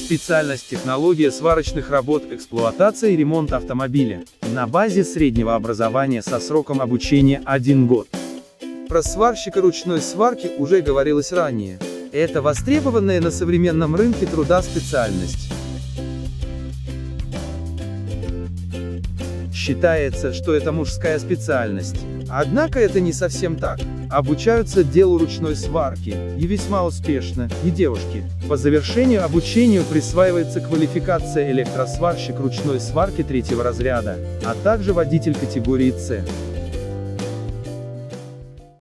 Специальность технология сварочных работ, эксплуатация и ремонт автомобиля. На базе среднего образования со сроком обучения 1 год. Про сварщика ручной сварки уже говорилось ранее. Это востребованная на современном рынке труда специальность. Считается, что это мужская специальность. Однако это не совсем так. Обучаются делу ручной сварки, и весьма успешно, и девушки. По завершению обучения присваивается квалификация электросварщик ручной сварки 3-го разряда, а также водитель категории С.